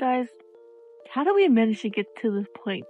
Guys, how do we manage to get to this point?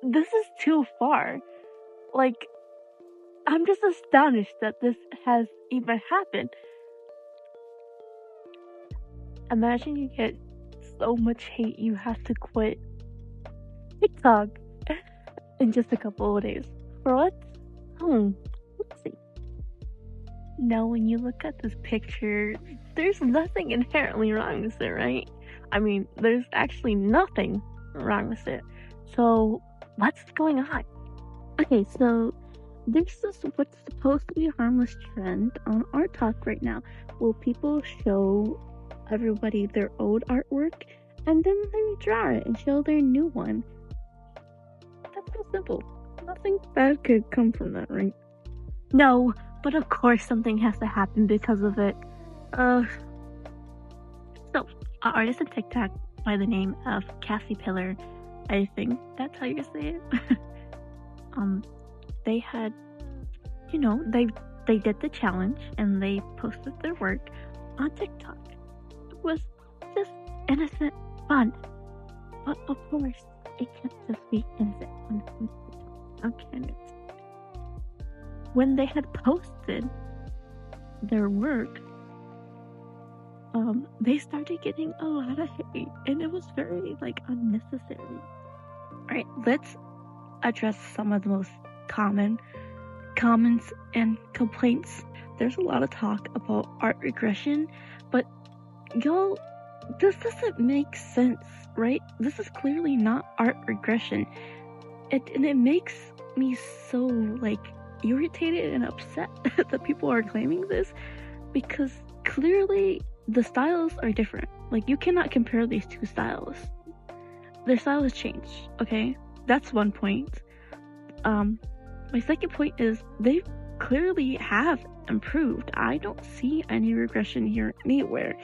This is too far. Like, I'm just astonished that this has even happened. Imagine you get so much hate you have to quit TikTok in just a couple of days. For what? Let's see. Now, when you look at this picture, there's nothing inherently wrong with it, right? I mean, there's actually nothing wrong with it. So, what's going on? Okay, so there's this what's supposed to be a harmless trend on Arttok right now. Will people show everybody their old artwork and then they redraw it and show their new one? That's so simple. Nothing bad could come from that, right? No, but of course something has to happen because of it. So, an artist on TikTok by the name of CASSYPILLAR, I think that's how you say it. They had, they did the challenge and they posted their work on TikTok. It was just innocent fun. But of course, it can't just be innocent fun. How can it? When they had posted their work, they started getting a lot of hate, and it was very, unnecessary. Alright, let's address some of the most common comments and complaints. There's a lot of talk about art regression, but y'all, this doesn't make sense, right? This is clearly not art regression. And it makes me so, irritated and upset that people are claiming this, because clearly the styles are different. You cannot compare these two styles. Their styles change, okay? That's one point. My second point is they clearly have improved. I don't see any regression here anywhere.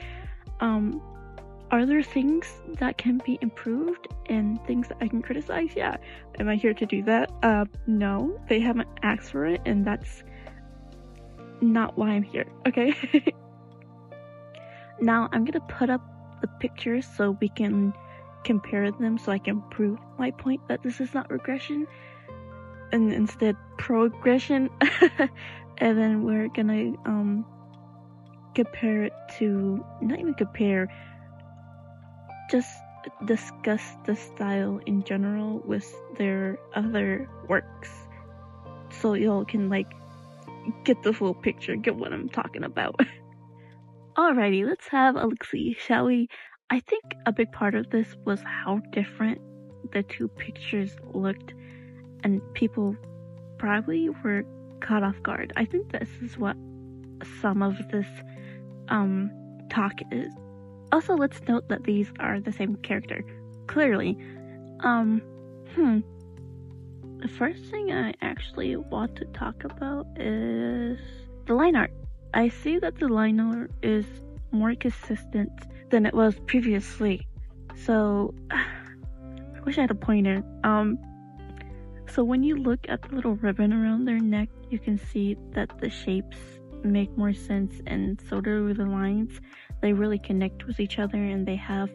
Are there things that can be improved and things that I can criticize? Yeah. Am I here to do that? No. They haven't asked for it, and that's not why I'm here, okay? Now, I'm gonna put up the pictures so we can compare them so I can prove my point that this is not regression and instead progression. And then we're gonna compare it to, not even compare, just discuss the style in general with their other works, so y'all can get the full picture, get what I'm talking about. Alrighty, let's have a look-see, shall we? I think a big part of this was how different the two pictures looked, and people probably were caught off guard. I think this is what some of this talk is. Also, let's note that these are the same character, clearly. The first thing I actually want to talk about is the line art. I see that the line art is more consistent than it was previously. So, I wish I had a pointer. So when you look at the little ribbon around their neck, you can see that the shapes make more sense, and so do the lines. They really connect with each other, and they have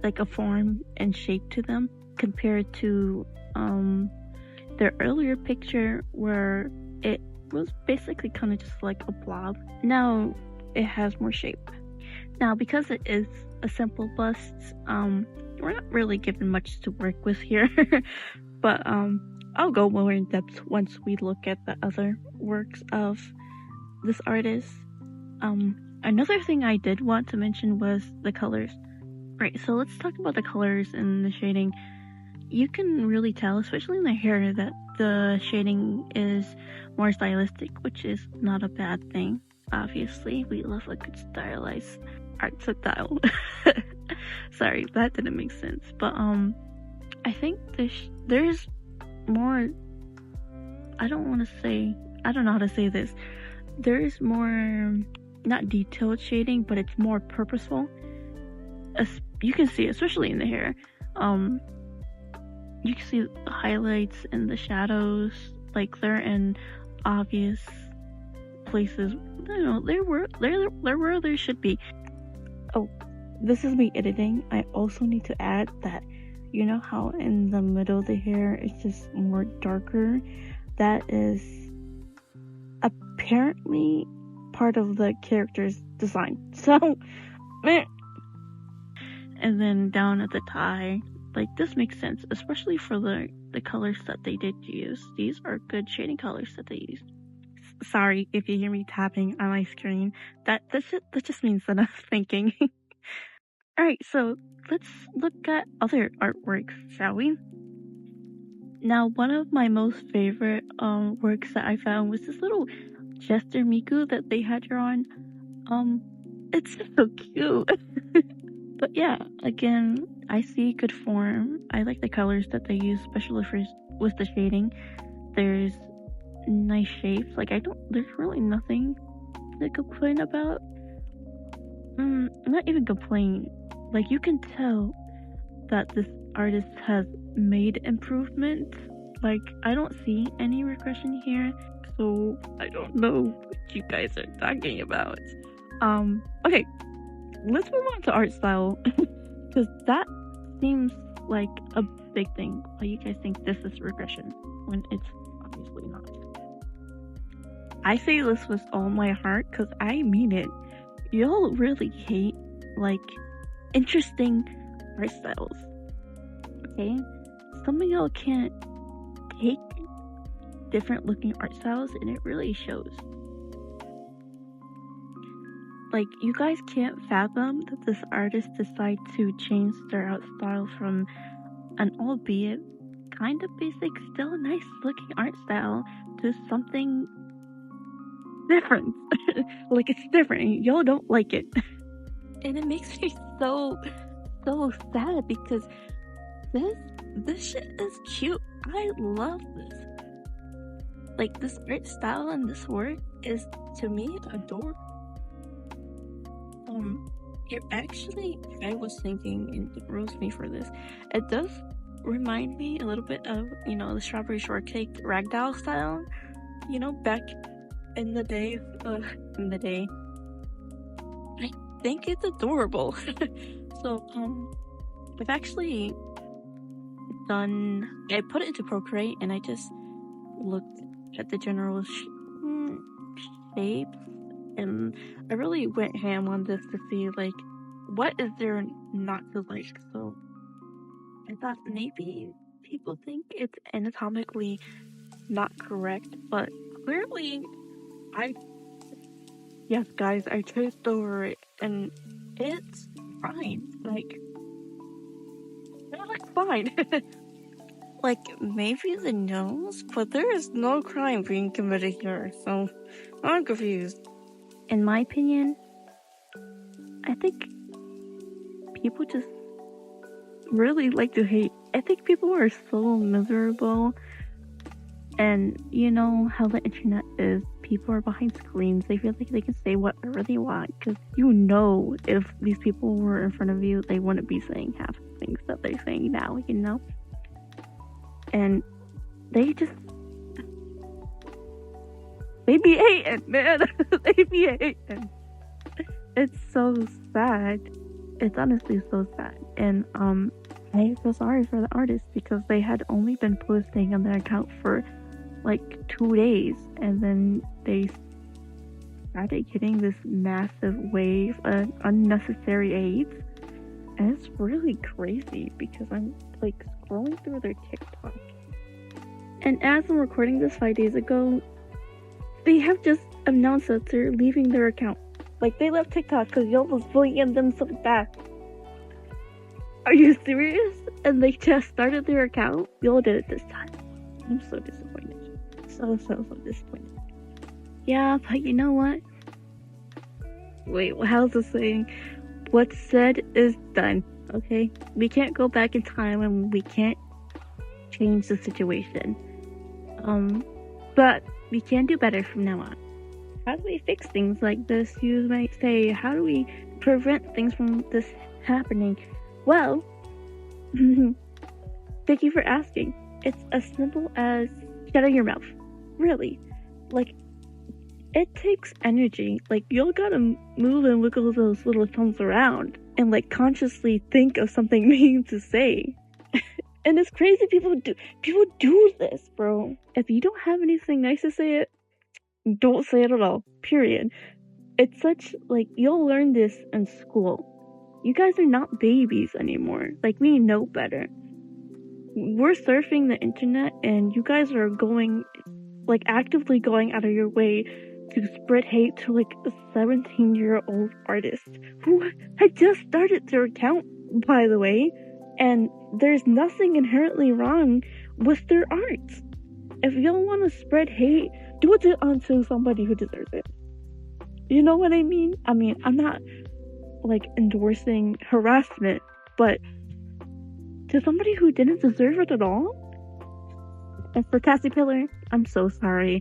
a form and shape to them, compared to their earlier picture where it was basically kind of just like a blob. Now it has more shape. Now, because it is a simple bust, we're not really given much to work with here. But I'll go more in depth once we look at the other works of this artist. Another thing I did want to mention was the colors. Right, so let's talk about the colors and the shading. You can really tell, especially in the hair, that the shading is more stylistic, which is not a bad thing. Obviously, we love a good stylized art style. Sorry, that didn't make sense. But I think there's more. I don't know how to say this. There's more, not detailed shading, but it's more purposeful. You can see, especially in the hair, you can see the highlights and the shadows, they're in obvious places. I don't know, they're where they should be. Oh, this is me editing. I also need to add that, you know how in the middle of the hair it's just more darker? That is apparently part of the character's design. So, and then down at the tie, like, this makes sense, especially for the colors that they did use. These are good shading colors that they used. Sorry if you hear me tapping on my screen. That just means that I'm thinking. Alright, so let's look at other artworks, shall we? Now, one of my most favorite works that I found was this little Jester Miku that they had drawn. It's so cute. But yeah, again, I see good form. I like the colors that they use, especially with the shading. There's nice shapes. Like, there's really nothing to complain about. Not even complain. Like, you can tell that this artist has made improvements. Like, I don't see any regression here, so I don't know what you guys are talking about. Okay, let's move on to art style, because that seems like a big thing. Why you guys think this is regression when it's obviously not. I say this with all my heart because I mean it. Y'all really hate, like, interesting art styles. Okay? Some of y'all can't take different looking art styles, and it really shows. Like, you guys can't fathom that this artist decided to change their art style from an albeit kind of basic, still nice looking art style to something different. Like, it's different. Y'all don't like it. And it makes me so sad because this shit is cute. I love this. Like, this art style and this work is, to me, adorable. It actually, I was thinking, and it roast me for this, it does remind me a little bit of, the strawberry shortcake ragdoll style, back in the day. I think it's adorable. So, I've actually I put it into Procreate, and I just looked at the general shapes, and I really went ham on this to see, like, what is there not to like. So I thought maybe people think it's anatomically not correct, but clearly yes guys, I traced over it and it's fine. Like, it looks fine. Like, maybe the nose, but there is no crime being committed here, so I'm confused. In my opinion, I think people just really like to hate. I think people are so miserable, and you know how the internet is. People are behind screens. They feel like they can say whatever they want, because if these people were in front of you, they wouldn't be saying half the things that they're saying now, and they be hating, man. They be hating. It's so sad. It's honestly so sad. And I feel sorry for the artists because they had only been posting on their account for like 2 days, and then they started getting this massive wave of unnecessary aids. And it's really crazy because I'm like scrolling through their TikTok, and as I'm recording this 5 days ago, they have just announced that they're leaving their account. Like, they left TikTok because y'all was bullying them so bad. Are you serious? And they just started their account? Y'all did it this time. I'm so disappointed. So disappointed. Yeah, but you know what? Wait, how's the saying? What's said is done, okay? We can't go back in time and we can't change the situation. But we can do better from now on. How do we fix things like this? You might say, how do we prevent things from this happening? Well, thank you for asking. It's as simple as shutting your mouth. Really. Like, it takes energy. Like, you'll gotta move and wiggle those little thumbs around. and like consciously think of something mean to say. And it's crazy people do this, bro. If you don't have anything nice to say, don't say it at all. Period. It's such, like, you'll learn this in school. You guys are not babies anymore. Like, we know better. We're surfing the internet, and you guys are going, like, actively going out of your way to spread hate to, like, a 17-year-old artist who had just started their account, by the way, and there's nothing inherently wrong with their art. If y'all want to spread hate, do it onto somebody who deserves it. You know what I mean? I mean, I'm not, like, endorsing harassment, but to somebody who didn't deserve it at all? And for CASSYPILLAR, I'm so sorry.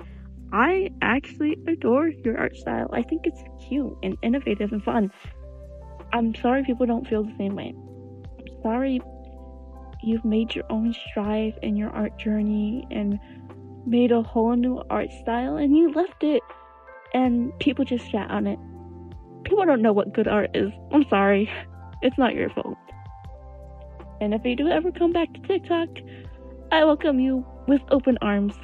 I actually adore your art style. I think it's cute and innovative and fun. I'm sorry people don't feel the same way. I'm sorry you've made your own strive in your art journey and made a whole new art style and you left it and people just chat on it. People don't know what good art is. I'm sorry. It's not your fault. And if you do ever come back to TikTok, I welcome you with open arms.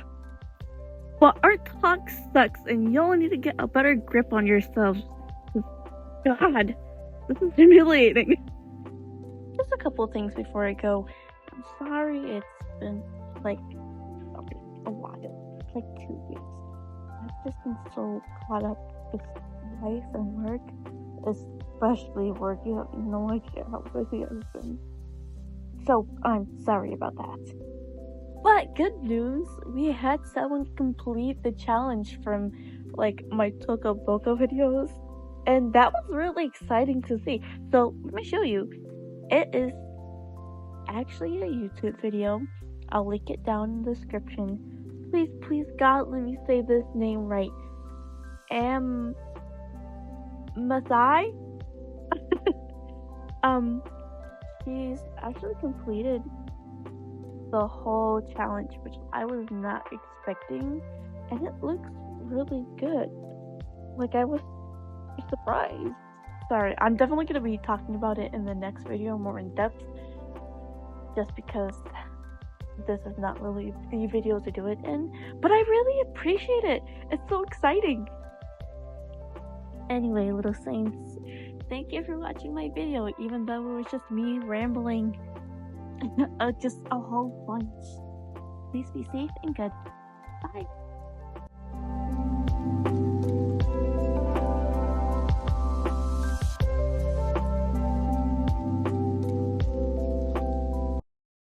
But Arttok sucks and y'all need to get a better grip on yourselves. God, this is humiliating. Just a couple things before I go. I'm sorry it's been like a while. It's like 2 weeks. I've just been so caught up with life and work. Especially work. You have no idea how busy I've been. So I'm sorry about that. But good news, we had someone complete the challenge from like my Toka Boka videos, and that was really exciting to see. So let me show you. It is actually a YouTube video. I'll link it down in the description. Please God, let me say this name right. Animthay? He's actually completed the whole challenge, which I was not expecting, and it looks really good. Like, I was surprised. Sorry, I'm definitely going to be talking about it in the next video more in depth, just because this is not really the video to do it in, but I really appreciate it. It's so exciting. Anyway, little saints, thank you for watching my video, even though it was just me rambling just a whole bunch. Please be safe and good. Bye.